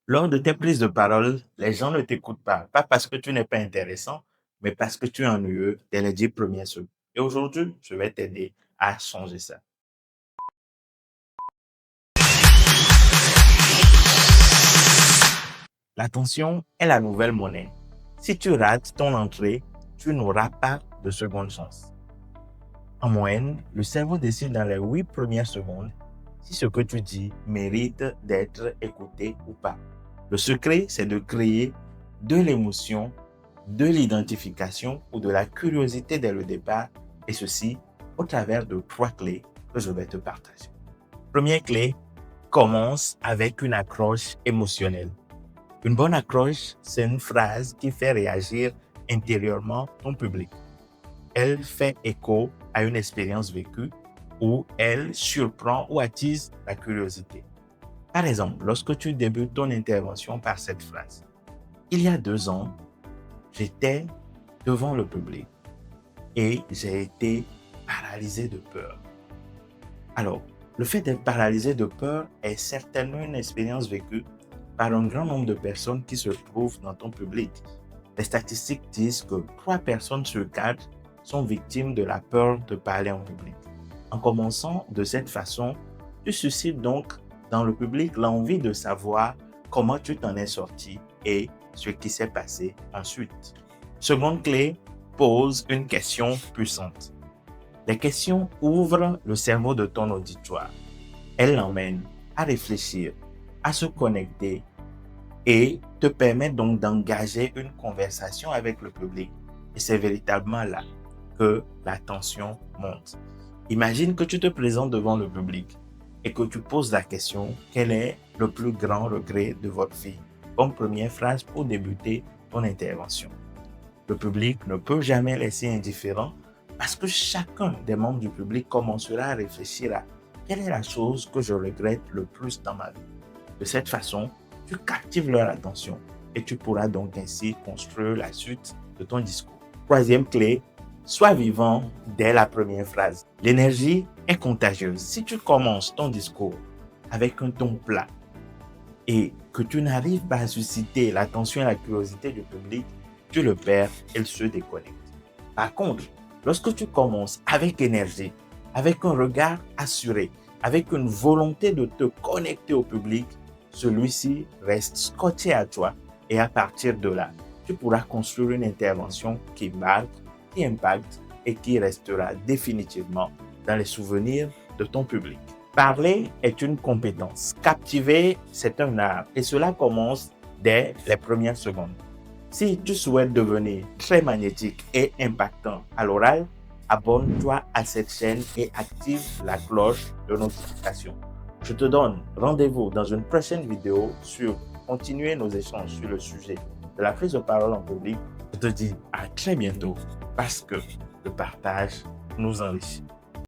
Lors de tes prises de parole, les gens ne t'écoutent pas parce que tu n'es pas intéressant, mais parce que tu es ennuyeux dès les 10 premières secondes. Et aujourd'hui, je vais t'aider à changer ça. L'attention est la nouvelle monnaie. Si tu rates ton entrée, tu n'auras pas de seconde chance. En moyenne, le cerveau décide dans les 8 premières secondes si ce que tu dis mérite d'être écouté ou pas. Le secret, c'est de créer de l'émotion, de l'identification ou de la curiosité dès le départ, et ceci au travers de 3 clés que je vais te partager. Première clé, commence avec une accroche émotionnelle. Une bonne accroche, c'est une phrase qui fait réagir intérieurement ton public. Elle fait écho à une expérience vécue ou elle surprend ou attise la curiosité. Par exemple, lorsque tu débutes ton intervention par cette phrase, il y a 2 ans, j'étais devant le public et j'ai été paralysé de peur. Alors, le fait d'être paralysé de peur est certainement une expérience vécue par un grand nombre de personnes qui se trouvent dans ton public. Les statistiques disent que 3 personnes sur 4 sont victimes de la peur de parler en public. En commençant de cette façon, tu suscites donc dans le public l'envie de savoir comment tu t'en es sorti et ce qui s'est passé ensuite. Seconde clé, pose une question puissante. Les questions ouvrent le cerveau de ton auditoire. Elles l'emmènent à réfléchir, à se connecter et te permettent donc d'engager une conversation avec le public. Et c'est véritablement là que la tension monte. Imagine que tu te présentes devant le public et que tu poses la question « Quel est le plus grand regret de votre vie ?» comme première phrase pour débuter ton intervention. Le public ne peut jamais laisser indifférent parce que chacun des membres du public commencera à réfléchir à « Quelle est la chose que je regrette le plus dans ma vie ?» De cette façon, tu captives leur attention et tu pourras donc ainsi construire la suite de ton discours. Troisième clé, sois vivant dès la première phrase. L'énergie est contagieuse. Si tu commences ton discours avec un ton plat et que tu n'arrives pas à susciter l'attention et la curiosité du public, tu le perds et il se déconnecte. Par contre, lorsque tu commences avec énergie, avec un regard assuré, avec une volonté de te connecter au public, celui-ci reste scotché à toi et à partir de là, tu pourras construire une intervention qui marque, qui impacte et qui restera définitivement dans les souvenirs de ton public. Parler est une compétence. Captiver, c'est un art et cela commence dès les premières secondes. Si tu souhaites devenir très magnétique et impactant à l'oral, abonne-toi à cette chaîne et active la cloche de notification. Je te donne rendez-vous dans une prochaine vidéo sur continuer nos échanges sur le sujet de la prise de parole en public. Je te dis à très bientôt parce que le partage nous enrichit.